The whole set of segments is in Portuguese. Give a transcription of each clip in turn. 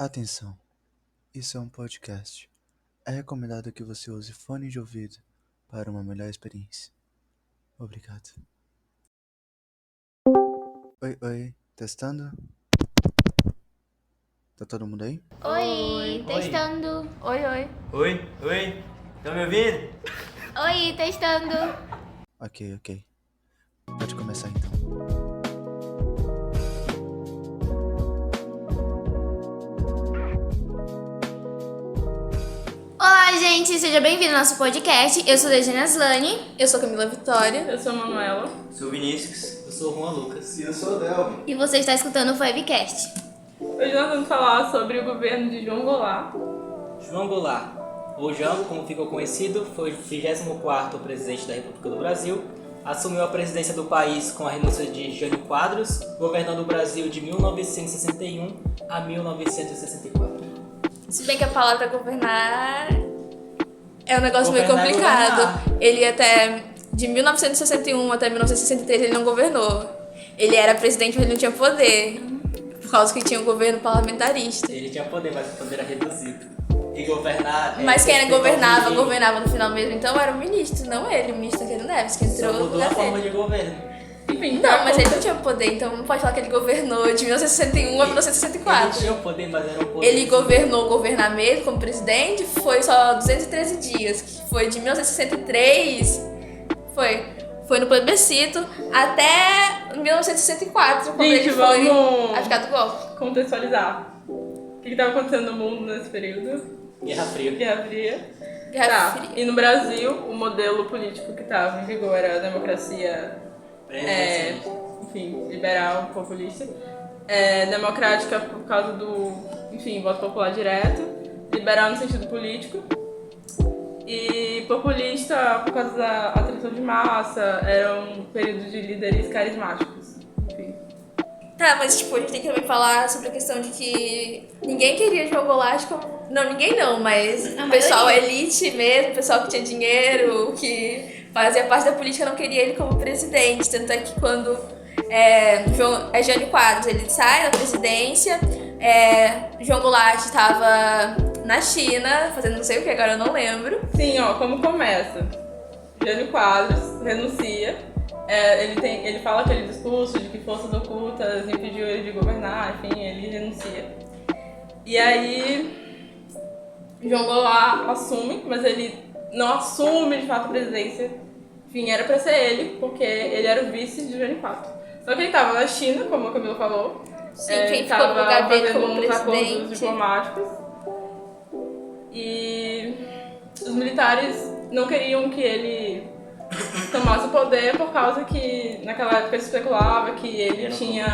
Atenção, isso é um podcast. É recomendado que você use fone de ouvido para uma melhor experiência. Obrigado. Oi, testando? Tá todo mundo aí? Oi, testando. Oi. Oi, tá me ouvindo? Oi, testando. Ok. Pode começar então. Olá, gente, seja bem-vindo ao nosso podcast. Eu sou a Dejane Aslane. Eu sou Camila Vitória. Eu sou a Manuela. Sou o Vinícius. Eu sou o Juan Lucas. E eu sou o Del. E você está escutando o Fivecast. Hoje nós vamos falar sobre o governo de João Goulart. João Goulart, ou Jango, como ficou conhecido, foi o 24º presidente da República do Brasil. Assumiu a presidência do país com a renúncia de Jânio Quadros, governando o Brasil de 1961 a 1964. Se bem que a palavra governar é um negócio meio Governar é complicado. governar. Ele até de 1961 até 1963 ele não governou. Ele era presidente, mas ele não tinha poder. Por causa que tinha um governo parlamentarista. Ele tinha poder, mas o poder era reduzido. E governar... Mas quem governava governava no final mesmo, então era o ministro, não ele, o ministro Tancredo Neves, que entrou Só no mudou a lugar forma dele. de governo. Enfim, Não, mas ele não tinha poder, então não pode falar que ele governou de 1961 a Ele 1964. tinha o poder, mas era um poder... Ele governar mesmo como presidente foi só 213 dias, que foi de 1963, foi no plebiscito, até 1964, quando Gente, ele foi vamos abdicado do golpe. contextualizar. O que estava acontecendo no mundo nesse período? Guerra Fria. Guerra Fria. Guerra Fria. E no Brasil, o modelo político que estava em vigor era a democracia, enfim, liberal, populista. Democrática por causa do, enfim, voto popular direto. Liberal no sentido político. E populista por causa da atração de massa. Era um período de líderes carismáticos. Enfim. Tá, mas tipo, a gente tem que também falar sobre a questão de que ninguém queria João Goulart como... Não, ninguém não, mas o pessoal elite mesmo, o pessoal que tinha dinheiro, que fazia parte da política, não queria ele como presidente. Tanto é que quando Jânio Quadros ele sai da presidência, João Goulart estava na China, fazendo não sei o que, agora eu não lembro. Sim, ó, como começa? Jânio Quadros renuncia. Ele fala aquele discurso de que forças ocultas impediu ele de governar, enfim, ele renuncia. E aí, João Goulart assume, mas ele não assume de fato a presidência. Enfim, era pra ser ele, porque ele era o vice de Jânio Quadros. Só que ele tava na China, como a Camila falou. Sim, quem ficou no lugar dele como uns acordos presidente. diplomáticos. E os militares não queriam que ele tomasse o poder por causa que naquela época se especulava que ele tinha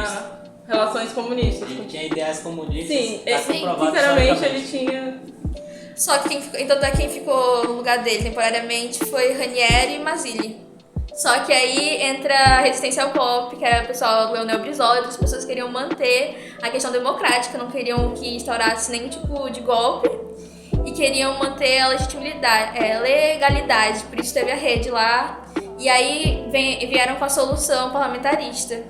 relações comunistas. Ele tinha ideias comunistas. Sim, tá comprovado sinceramente ele historicamente. tinha. Só que quem ficou no lugar dele temporariamente foi Ranieri e Mazzilli. Só que aí entra a resistência ao golpe, que era o pessoal do Leonel Brizola, e outras pessoas queriam manter a questão democrática, não queriam que instaurasse nenhum tipo de golpe e queriam manter a legalidade, por isso teve a rede lá. E aí vieram com a solução parlamentarista.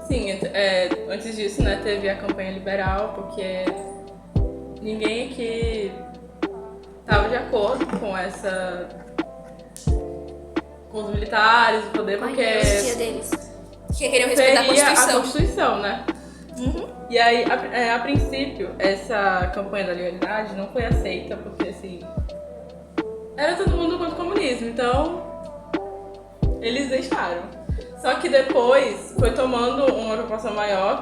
Sim, antes disso, né, teve a campanha liberal, porque ninguém aqui estava de acordo com os militares, o poder, porque Deles. Que queriam respeitar a seria Constituição. a Constituição, né? Uhum. E aí, a princípio, essa campanha da legalidade não foi aceita, porque assim, era todo mundo contra o comunismo, então eles deixaram. Só que depois foi tomando uma proporção maior,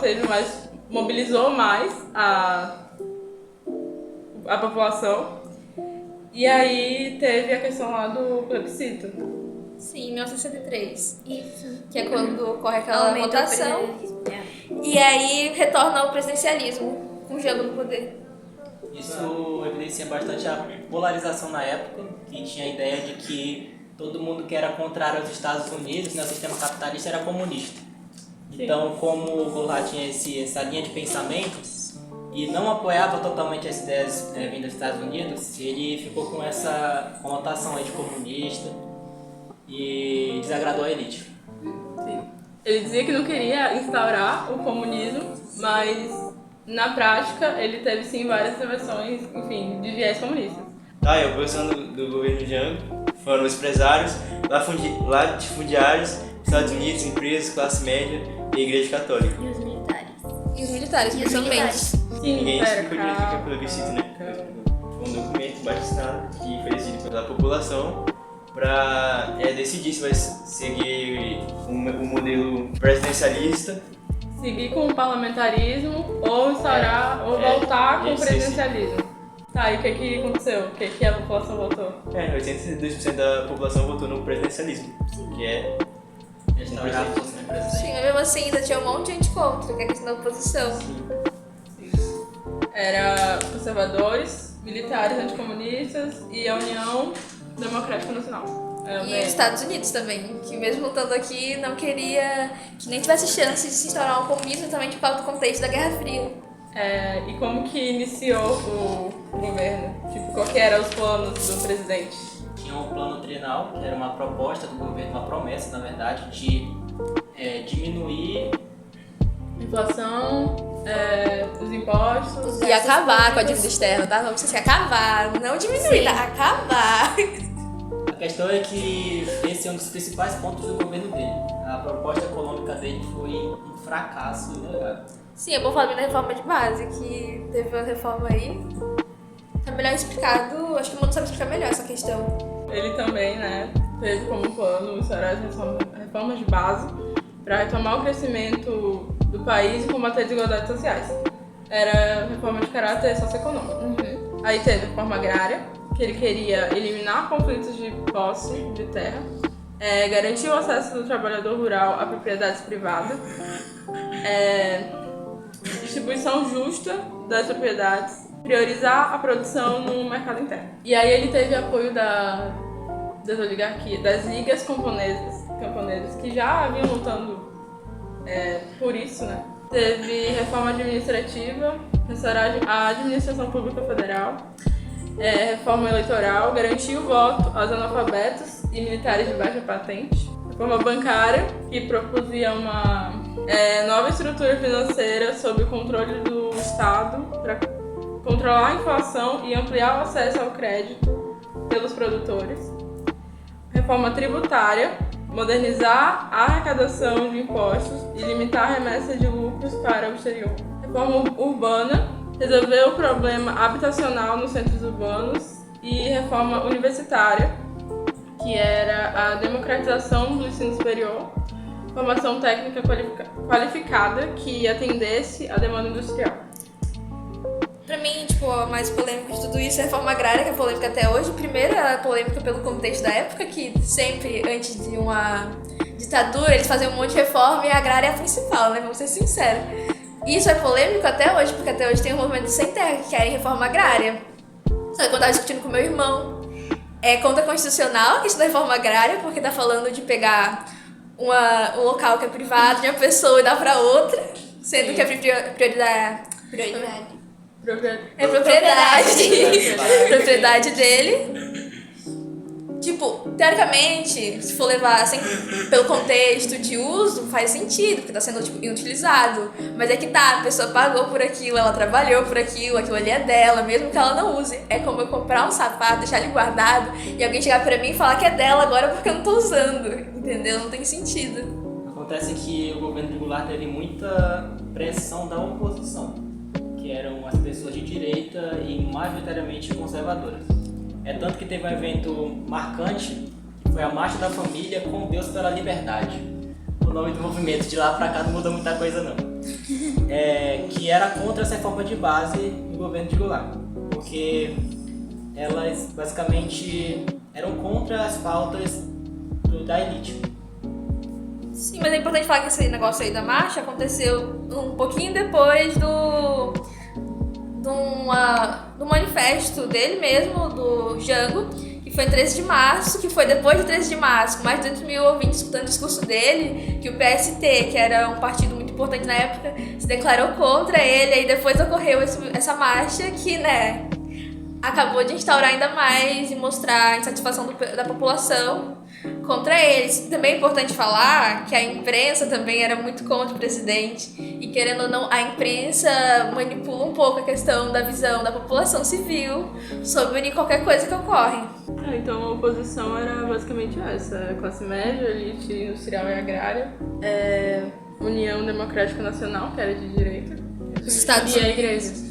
mobilizou mais a população. E aí teve a questão lá do plebiscito. Sim, 1963. Isso. Que é quando ocorre aquela Aumenta o votação. presidente. E aí retorna ao presidencialismo, com o Jango no poder. Isso evidencia bastante a polarização na época, que tinha a ideia de que todo mundo que era contrário aos Estados Unidos, no sistema capitalista, era comunista. Sim. Então, como o Goulart tinha essa linha de pensamento e não apoiava totalmente as ideias vindas dos Estados Unidos, ele ficou com essa conotação aí de comunista e desagradou a elite. Sim. Ele dizia que não queria instaurar o comunismo, mas Na prática, ele teve sim várias intervenções, enfim, de viés comunistas. E a oposição do governo Jango foram os empresários, latifundiários, Estados Unidos, empresas, classe média e Igreja Católica. E os militares. E os militares, E os principalmente. militares. Sim, Ninguém era podia ficar plebiscito, né? Foi um documento batizado que foi decidido pela população para decidir se vai seguir o modelo presidencialista. seguir com o parlamentarismo ou instaurar, ou voltar com o isso. presidencialismo. Tá, e o que aconteceu? O que a população votou? 82% da população votou no presidencialismo, que é Restaurar a força da empresa. Sim, mas mesmo assim ainda tinha um monte de gente contra, que é a questão da oposição. Era conservadores, militares anticomunistas e a União Democrática Nacional. E os Estados Unidos também, que mesmo lutando aqui, não queria que nem tivesse chance de se instaurar um comunismo também por causa do contexto da Guerra Fria. E como que iniciou o governo? Tipo, qual que eram os planos do presidente? Tinha um plano trienal, que era uma proposta do governo, uma promessa, na verdade, de diminuir inflação, os impostos. E acabar com a dívida externa, tá? Não precisa acabar, não diminuir, tá? Acabar. A questão é que esse é um dos principais pontos do governo dele. A proposta econômica dele foi um fracasso inegável. Sim, é bom falar da reforma de base, que teve uma reforma aí. Tá melhor explicado, acho que o mundo sabe explicar melhor essa questão. Ele também, teve como plano instaurar as reformas de base para retomar o crescimento do país e combater as desigualdades sociais. Era reforma de caráter socioeconômico. Aí teve a reforma agrária, que ele queria eliminar conflitos de posse de terra, garantir o acesso do trabalhador rural a propriedades privadas, distribuição justa das propriedades, priorizar a produção no mercado interno. E aí ele teve apoio das oligarquias, das ligas camponesas que já vinham lutando por isso, né? Teve reforma administrativa, restaurar a administração pública federal, reforma eleitoral, garantir o voto aos analfabetos e militares de baixa patente, reforma bancária, que propusia uma nova estrutura financeira sob o controle do Estado para controlar a inflação e ampliar o acesso ao crédito pelos produtores, reforma tributária, modernizar a arrecadação de impostos e limitar a remessa de lucros para o exterior, reforma urbana, resolver o problema habitacional nos centros urbanos e reforma universitária, que era a democratização do ensino superior, formação técnica qualificada que atendesse à demanda industrial. Pra mim, a mais polêmica de tudo isso é a reforma agrária, que é polêmica até hoje. Primeiro, ela é polêmica pelo contexto da época, que sempre, antes de uma ditadura, eles faziam um monte de reforma e a agrária é a principal, né? Vamos ser sinceros. E isso é polêmico até hoje, porque até hoje tem um movimento sem terra que querem reforma agrária. Só que quando eu tava discutindo com meu irmão, é constitucional a questão da reforma agrária, porque tá falando de pegar um local que é privado de uma pessoa e dar pra outra, sendo que a prioridade. É propriedade dele. Teoricamente, se for levar assim, pelo contexto de uso, faz sentido, porque tá sendo inutilizado. Mas é que a pessoa pagou por aquilo, ela trabalhou por aquilo ali é dela, mesmo que ela não use. É como eu comprar um sapato, deixar ele guardado e alguém chegar pra mim e falar que é dela agora porque eu não tô usando, entendeu? Não tem sentido. Acontece que o governo de Goulart teve muita pressão da oposição, que eram as pessoas de direita e majoritariamente conservadoras. É tanto que teve um evento marcante, que foi a Marcha da Família com Deus pela Liberdade. O nome do movimento de lá pra cá não mudou muita coisa não. Que era contra essa reforma de base do governo de Goulart, porque elas basicamente eram contra as pautas da elite. Sim, mas é importante falar que esse negócio aí da marcha aconteceu um pouquinho depois do manifesto dele mesmo, do Jango, que foi em 13 de março, que foi depois de 13 de março, com mais de 200 mil ouvintes escutando o discurso dele, que o PST, que era um partido muito importante na época, se declarou contra ele, aí depois ocorreu essa marcha que, acabou de instaurar ainda mais e mostrar a insatisfação da população contra eles. Também é importante falar que a imprensa também era muito contra o presidente. E querendo ou não, a imprensa manipula um pouco a questão da visão da população civil sobre qualquer coisa que ocorre. Então a oposição era basicamente essa: classe média, elite industrial e agrária, União Democrática Nacional, que era de direita, Os Estados e a Unidos. igreja.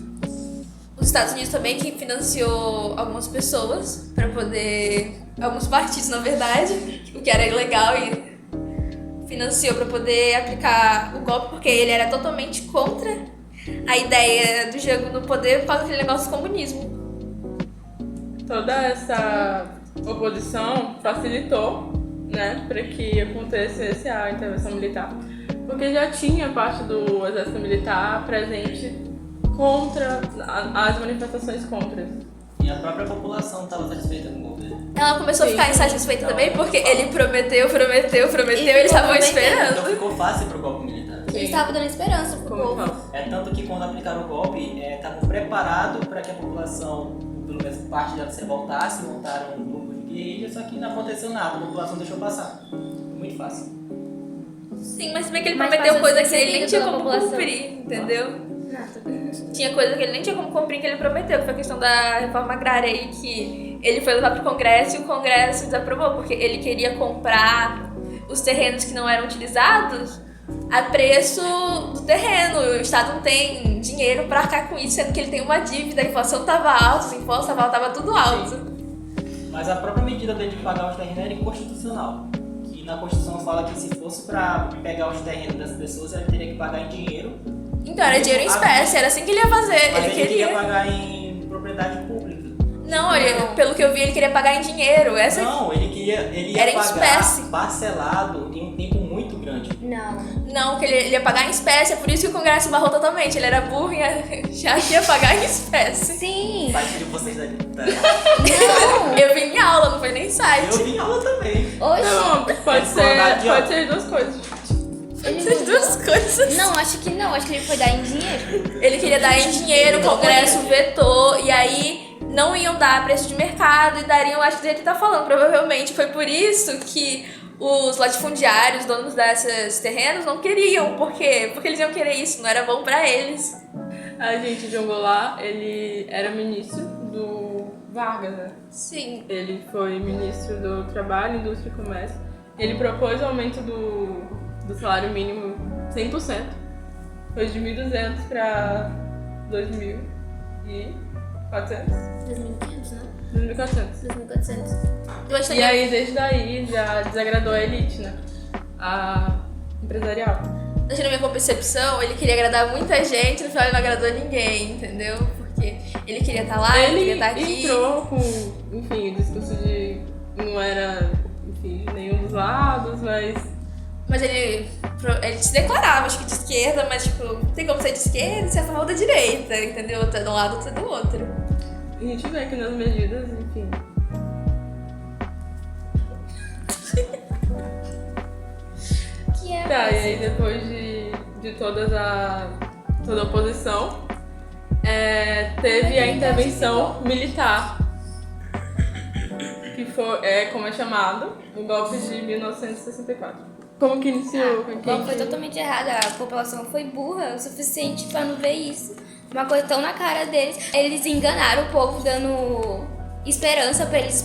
Os Estados Unidos também que financiou algumas pessoas para poder... Alguns partidos, na verdade, o que era ilegal, e financiou para poder aplicar o golpe, porque ele era totalmente contra a ideia do Jango no poder por causa daquele negócio do comunismo. Toda essa oposição facilitou, né, para que acontecesse a intervenção militar, porque já tinha parte do exército militar presente contra as manifestações contra. E a própria população estava satisfeita com o governo. Ela começou a ficar insatisfeita também, porque ele prometeu, eles estavam Então esperando. ficou fácil pro golpe militar. Eles estavam dando esperança pro Como povo. fala? É tanto que quando aplicaram o golpe, estavam preparados para que a população, pelo menos parte dela, se revoltasse, montaram um grupo de guerrilha, só que não aconteceu nada, a população deixou passar. Muito fácil. Sim, mas bem que ele Mais prometeu fácil coisa de que ele nem ser tinha pela como população. cumprir, entendeu? Nada. Tinha coisa que ele nem tinha como cumprir que ele prometeu, que foi a questão da reforma agrária aí, que ele foi levar pro Congresso e o Congresso desaprovou, porque ele queria comprar os terrenos que não eram utilizados a preço do terreno. O Estado não tem dinheiro pra arcar com isso, sendo que ele tem uma dívida, a inflação tava alta, os impostos tava tudo alto. Mas a própria medida dele de pagar os terrenos era inconstitucional. Que na Constituição fala que se fosse para pegar os terrenos das pessoas, ele teria que pagar em dinheiro. Então era dinheiro em espécie, era assim que ele ia fazer. Mas Ele ele queria queria. pagar em propriedade pública. Não, pelo que eu vi, ele queria pagar em dinheiro. Essa Não, ele ia Era em pagar espécie. parcelado em um tempo muito grande. Não. Não, que ele ia pagar em espécie, é por isso que o Congresso barrou totalmente. Ele era burro e já ia pagar em espécie. Sim. Parte de vocês da Não. Eu vi em aula, não foi nem site. Eu vi em aula também. Hoje. Não, pode ser duas coisas. Essas duas coisas. Não, acho que não. Acho que ele foi dar em dinheiro. Ele queria dar em dinheiro, o Congresso vetou, e aí não iam dar a preço de mercado e dariam, acho que do jeito que tá falando, provavelmente. Foi por isso que os latifundiários, donos desses terrenos, não queriam. Por quê? Porque eles iam querer isso, não era bom pra eles. A gente de Angola, ele era ministro do Vargas, né? Sim. Ele foi ministro do Trabalho, Indústria e Comércio. Ele propôs o aumento do salário mínimo 100%. Foi de 1.200 para 2.400. 2.500, né? 2.400. 2.400. Eu acho E que aí, desde daí, já desagradou a elite, né? A empresarial. na minha concepção, ele queria agradar muita gente, no final ele não agradou ninguém, entendeu? Porque ele queria estar lá, ele queria Ele estar aqui. entrou com, enfim, o discurso de não era, enfim, nenhum dos lados, Mas ele se declarava, acho que de esquerda, mas tipo, tem como ser de esquerda e ser a favor da direita, entendeu? Tá de um lado, tá do outro. a gente vê que nas medidas, enfim. Que é. Tá, e aí depois de toda a oposição, teve a intervenção militar, que foi, como é chamado, o golpe de 1964. Como que iniciou? O golpe foi totalmente errado. A população foi burra o suficiente pra não ver isso. Uma coisa tão na cara deles. Eles enganaram o povo dando esperança pra eles,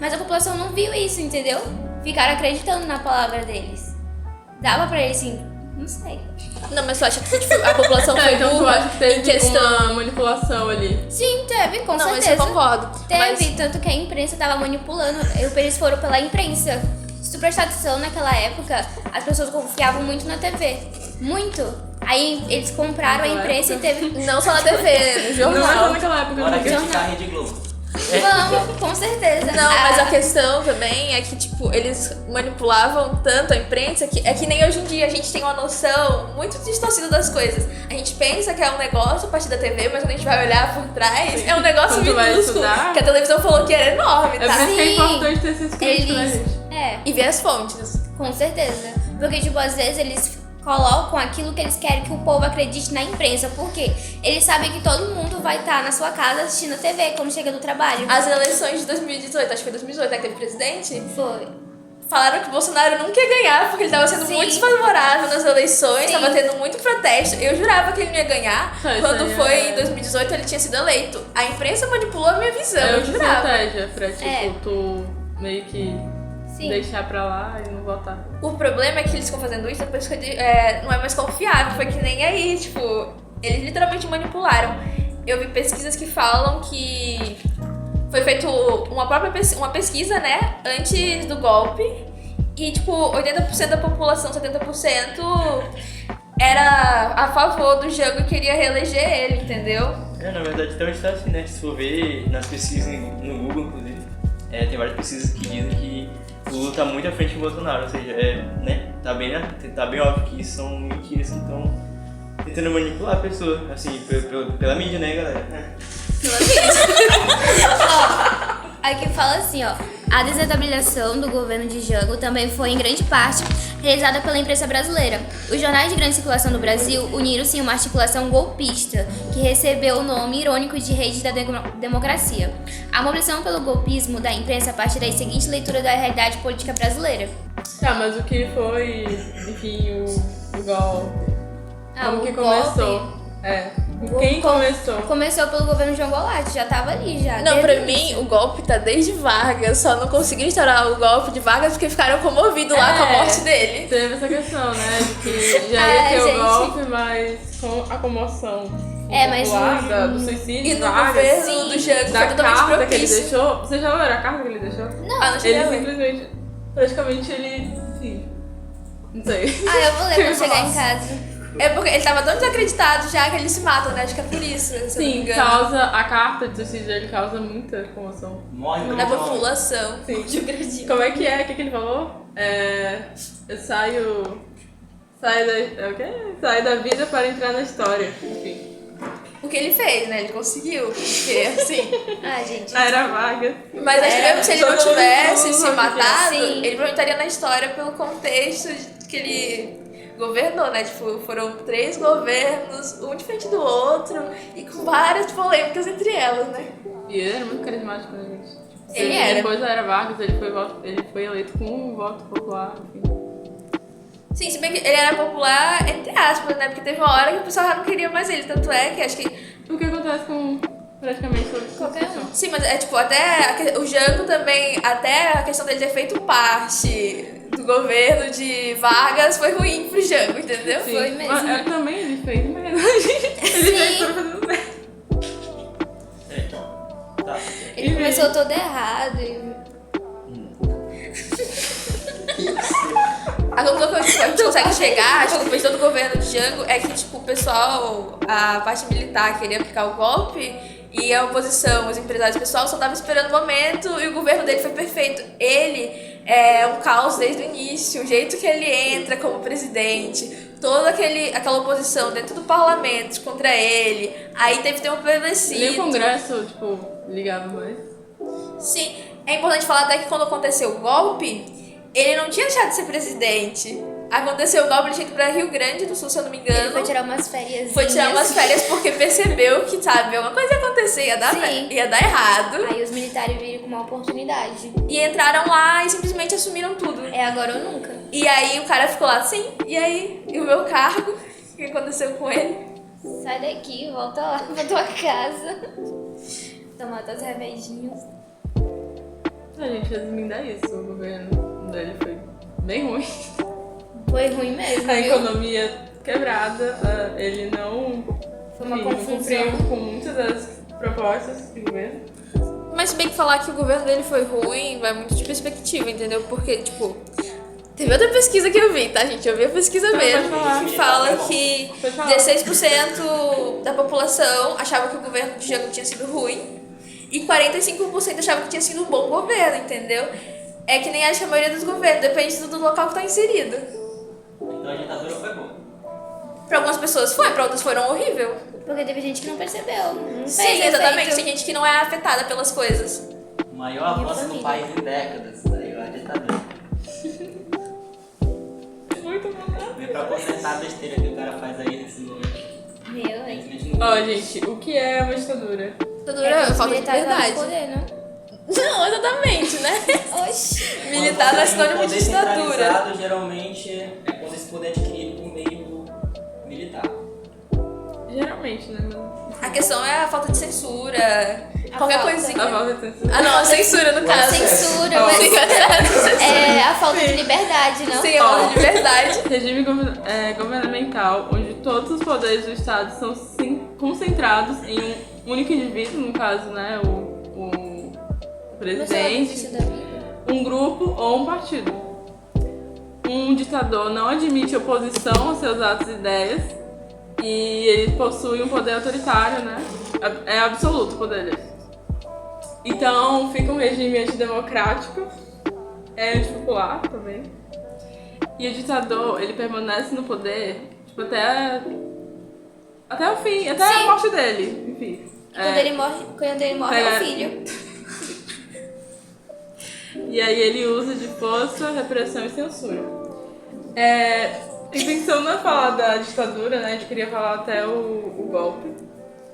mas a população não viu isso, entendeu? Ficaram acreditando na palavra deles. Dava pra eles, assim, não sei. Não, mas tu acha que tipo, a população foi Então tu burra acha que teve em questão... uma manipulação ali? Sim, teve, com Não, mas certeza. eu concordo. Teve, Mas tanto que a imprensa tava manipulando. Eles foram pela imprensa. Se tu prestar atenção naquela época, as pessoas confiavam muito na TV. Muito. Aí eles compraram a imprensa e teve. não só na TV, no Não é só jornal. naquela época, Bora não. criticar a Rede Globo. Vamos, com certeza. Não, mas a questão também é que, tipo, eles manipulavam tanto a imprensa que é que nem hoje em dia a gente tem uma noção muito distorcida das coisas. A gente pensa que é um negócio a partir da TV, mas quando a gente vai olhar por trás, é um negócio Quando vai minúsculo. estudar- Que a televisão falou que era enorme, É tá? por isso que é Sim. importante ter esses críticos, né, Eles. gente? É, E ver as fontes. com certeza. Porque, tipo, às vezes eles colocam aquilo que eles querem que o povo acredite na imprensa. Por quê? Eles sabem que todo mundo vai estar na sua casa assistindo a TV quando chega do trabalho. As eleições de 2018, acho que foi 2018, né, que teve presidente, Foi. Falaram que o Bolsonaro nunca ia ganhar, porque ele tava sendo Sim. muito desfavorável nas eleições, Sim. tava tendo muito protesto. Eu jurava que ele não ia ganhar. Isso Quando aí foi é- em 2018, ele tinha sido eleito. A imprensa manipulou a minha visão, É eu outra jurava. estratégia pra, tipo, tu meio que Sim. deixar pra lá e não votar. O problema é que eles ficam fazendo isso depois que não é mais confiável. Foi que nem aí, tipo, eles literalmente manipularam. Eu vi pesquisas que falam que foi feito uma pesquisa, né, antes do golpe. E, tipo, 80% da população, 70% era a favor do Jango e queria reeleger ele, entendeu? Na verdade, então está assim, né? Se for ver nas pesquisas no Google, inclusive, tem várias pesquisas que dizem que o Lula tá muito à frente do Bolsonaro, ou seja, né? Tá bem óbvio que isso são mentiras que estão tentando manipular a pessoa, assim, pela mídia, né, galera? Aqui fala assim, ó. A desestabilização do governo de Jango também foi, em grande parte, realizada pela imprensa brasileira. Os jornais de grande circulação do Brasil uniram-se em uma articulação golpista, que recebeu o nome irônico de Rede da Democracia. A mobilização pelo golpismo da imprensa a partir da seguinte leitura da realidade política brasileira. Tá, mas o que foi, enfim, o golpe? Como o que golpe começou? Quem começou? Começou pelo governo João Goulart, já tava ali, já. Não, desde pra o mim, início. o golpe tá desde Vargas. Só não conseguiram instaurar o golpe de Vargas porque ficaram comovidos lá com a morte dele. Teve essa questão, né? De que já ia ter gente. o golpe, mas com a comoção Mas popular, do suicídio, E de no Vargas, governo do Jango da foi totalmente carta que ele propício. deixou. Você já leram a carta que ele deixou? Ah, não cheguei Ele a ler. simplesmente, praticamente, ele, enfim, não sei. Eu vou ler quando chegar em casa. É porque ele tava tão desacreditado já que ele se mata, né? Acho que é por isso, se eu não me Sim, engano. causa, a carta de suicídio dele causa muita comoção. Morre Na muita gente. população. Sim. Como é que é? O que ele falou? Eu saio da vida para entrar na história. Enfim. O que ele fez, né? Ele conseguiu. Porque, assim... Gente. Na era vaga. Mas acho que mesmo se ele não todo mundo tivesse se sabe que é. matado, Sim. ele provavelmente estaria na história pelo contexto que ele governou, né? Tipo, foram 3 governos, um diferente do outro, e com várias polêmicas entre elas, né? E ele era muito carismático, né, gente? Tipo, Ele era. Depois da era Vargas, ele foi eleito com um voto popular, enfim. Sim, se bem que ele era popular, entre aspas, né? Porque teve uma hora que o pessoal já não queria mais ele. Tanto é que acho que... O que acontece com praticamente toda Qualquer situação. Sim, mas é tipo, até o Jango também, até a questão dele ter feito parte do governo de Vargas foi ruim pro Jango, entendeu? Sim. Foi mesmo. Mas, também ele fez merda. Ele fez tudo fazendo merda. Tá. Ele começou todo errado. E... A conclusão que a gente consegue chegar, acho que depois de todo o governo de Jango, é que tipo, o pessoal, a parte militar queria aplicar o golpe e a oposição, os empresários, o pessoal só tava esperando o momento e o governo dele foi perfeito. Ele é um caos desde o início, o jeito que ele entra como presidente, toda aquela oposição dentro do parlamento contra ele, aí teve que ter um Nem o plebiscito. Congresso, tipo, ligava mais. Sim, é importante falar até que quando aconteceu o golpe, ele não tinha deixado de ser presidente. Aconteceu o golpe, ele tinha que ir pra Rio Grande do Sul, se eu não me engano. Ele foi tirar umas férias. Foi tirar umas férias porque percebeu que, sabe, alguma coisa ia acontecer, Sim. ia dar errado. Aí os militares viram com uma oportunidade. E entraram lá e simplesmente assumiram tudo. É agora ou nunca. E aí o cara ficou lá assim, e aí? E o meu cargo? O que aconteceu com ele? Sai daqui, volta lá pra tua casa. Tomar teus remedinhos. A gente, resumindo, é isso. O governo dele foi bem ruim. Foi ruim mesmo. A viu? economia quebrada, ele não Foi uma enfim, não confusão. cumpriu com muitas das propostas do governo. Mas se bem que falar que o governo dele foi ruim, vai muito de perspectiva, entendeu? Porque, tipo, teve outra pesquisa que eu vi, tá, gente? Eu vi a pesquisa Não, mesmo, pode falar. que fala que Pode falar. 16% da população achava que o governo de Jango tinha sido ruim e 45% achava que tinha sido um bom governo, entendeu? É que nem acho que a maioria dos governos, depende do local que tá inserido. Então a ditadura foi boa. Pra algumas pessoas foi, pra outras foram horrível. Porque teve gente que não percebeu. Não fez Sim, exatamente. efeito. Tem gente que não é afetada pelas coisas. O maior Minha avanço do família. país em décadas. Aí a ditadura. Muito bom, né? Vem pra consertar a besteira que o cara faz aí nesse lugar. Meu, hein? Ó, gente, o que é uma ditadura? Ditadura é os falta de militares lá no liberdade. poder, né? Não, exatamente, né? Oxi. Militar não é sinônimo de poder ditadura. centralizado, geralmente, é quando esse poder é adquirido por meio militar. Geralmente, né? A questão é a falta de censura, qualquer falta. coisinha. A volta de censura. Ah, não, a censura no caso. Censura, mas é a falta de liberdade, não? Sim, a falta de liberdade. Regime governamental, onde todos os poderes do Estado são concentrados em um único indivíduo, no caso, né, o presidente, um grupo ou um partido. Um ditador não admite oposição aos seus atos e ideias e ele possui um poder autoritário, né? É absoluto o poder dele. Então fica um regime antidemocrático, é antipopular também. E o ditador, ele permanece no poder, tipo, até o fim, até a morte dele, enfim. Quando ele morre é o filho. E aí ele usa de força, repressão e censura. Pensando na falar da ditadura, né, a gente queria falar até o golpe.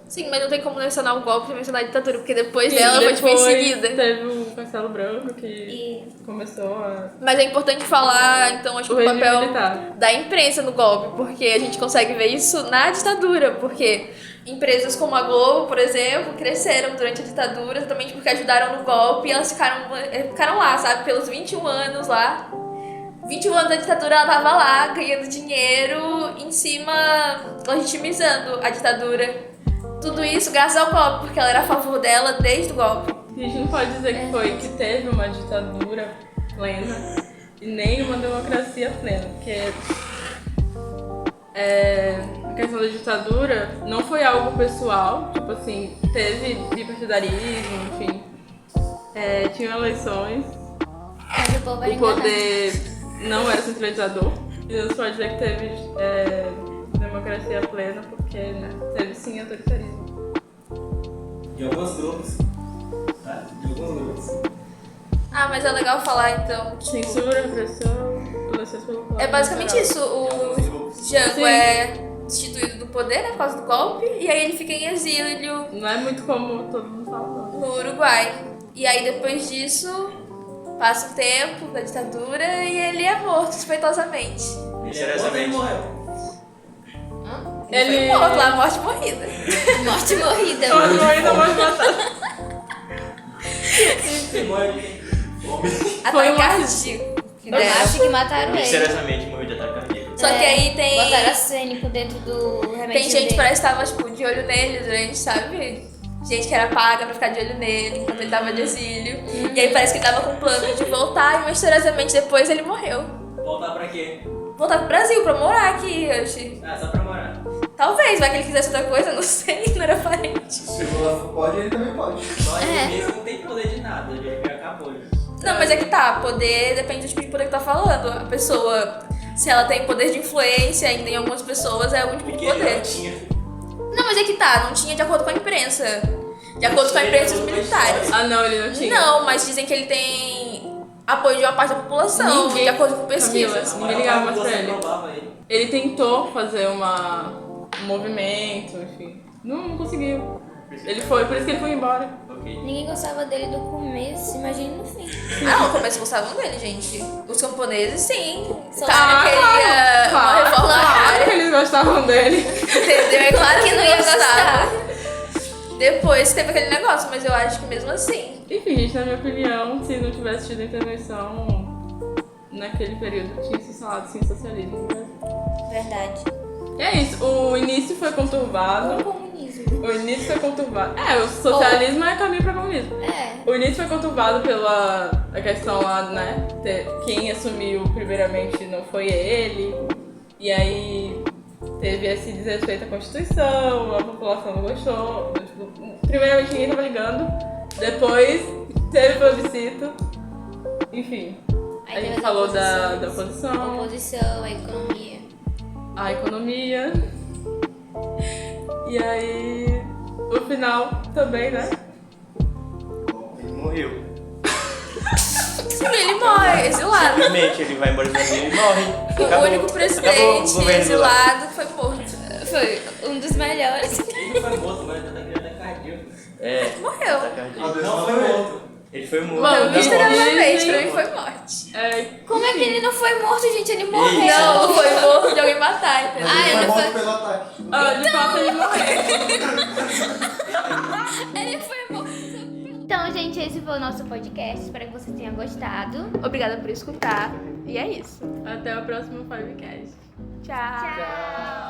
Sim, mas não tem como mencionar o golpe e mencionar a ditadura, porque depois dela foi tipo em seguida. Teve o Castelo Branco que E começou a... Mas é importante falar, então, acho que O o regime papel militar. da imprensa no golpe, porque a gente consegue ver isso na ditadura, porque empresas como a Globo, por exemplo, cresceram durante a ditadura, exatamente porque ajudaram no golpe e elas ficaram lá, sabe, pelos 21 anos lá. 21 anos da ditadura, ela tava lá, ganhando dinheiro em cima, legitimizando a ditadura. Tudo isso graças ao golpe, porque ela era a favor dela desde o golpe. A gente não pode dizer que teve uma ditadura plena e nem uma democracia plena, porque a questão da ditadura não foi algo pessoal, tipo assim, teve bipartidarismo, enfim, tinham eleições, mas o povo era o enganado. poder não era centralizador, e não se pode dizer que teve democracia plena, porque né, teve sim autoritarismo. De alguns grupos. Tá? De alguns grupos. Ah, mas é legal falar então. Censura, repressão, violações pelo poder. É basicamente isso. O Jango Sim. é destituído do poder, né, por causa do golpe, e aí ele fica em exílio Não é muito como todo mundo fala, não. no Uruguai. E aí depois disso, passa o tempo da ditadura e ele é morto suspeitosamente. Misteriosamente. morreu. Ele foi morto lá, morte morrida. Morte morrida. Eu ainda vou matar. Ele morreu de fome. Ataque um cardíaco. Eu acho que mataram ele. Misteriosamente morreu de ataque cardíaco. Só que aí tem... Botaram arsênico dentro do remédio Tem gente que dele. parece que tava, tipo, de olho nele durante, sabe? Gente que era paga pra ficar de olho nele enquanto ele tava de exílio. E aí parece que ele tava com plano de voltar e misteriosamente depois ele morreu. Voltar pra quê? Voltar pro Brasil pra morar aqui, eu acho. Ah, só pra morar. Talvez, vai que ele quisesse outra coisa, não sei, não era parente. Se o Olavo pode, ele também pode. Só ele mesmo não tem poder de nada, ele já acabou. Não, mas é que tá, poder depende do tipo de poder que tá falando. A pessoa, se ela tem poder de influência ainda em algumas pessoas, é algum tipo de Porque ele poder. não tinha. Não, mas é que tá, não tinha de acordo com a imprensa. De acordo com a imprensa dos militares. Ah, não, ele não tinha. Não, mas dizem que ele tem apoio de uma parte da população, Ninguém- de acordo com pesquisas. Camila, ninguém ligava mais pra Você ele. aprovava ele. Ele tentou fazer um movimento, enfim. Não conseguiu. Ele foi, por isso que ele foi embora. Ok. Ninguém gostava dele do começo, imagina no fim. Ah, no começo gostavam dele, gente. Os camponeses, sim. O Só- cara queria uma reforma Claro que agrária, eles gostavam dele. entendeu? É claro que não ia gostar. gostar. Depois teve aquele negócio, mas eu acho que mesmo assim. Enfim, gente, na minha opinião, se não tivesse tido intervenção naquele período, tinha se instalado sim socialismo no Brasil. Verdade. E é isso, o início foi conturbado. O comunismo. O início foi conturbado. O socialismo é caminho para comunismo. É. O início foi conturbado pela a questão lá, né? Quem assumiu primeiramente não foi ele. E aí teve esse desrespeito à Constituição, a população não gostou. Tipo, primeiramente ninguém tava ligando. Depois teve plebiscito. Enfim. Aí A teve gente as falou da oposições. oposição, Oposição, a economia. a economia. E aí, no final também, né? Ele morreu. Ele morre, exilado. Simplesmente ele vai embora do Brasil e morre. O Acabou. único Acabou o presidente governo lá. exilado que foi morto. Foi um dos melhores. Ele não foi morto, mas ele tá cardíaco. É. Morreu. Ataque cardíaco. Não, foi morto. Ele foi morto. Não, na misteriosamente, morte. pra mim foi morte. É, Como é que ele não foi morto, gente? Ele morreu. Não, foi morto de alguém matar, entendeu? Ah, Ele foi ele morto foi- pelo ataque. de fato ele morreu. Ele foi morto. Então, gente, esse foi o nosso podcast. Espero que vocês tenham gostado. Obrigada por escutar. E é isso. Até o próximo Fivecast. Tchau. Tchau.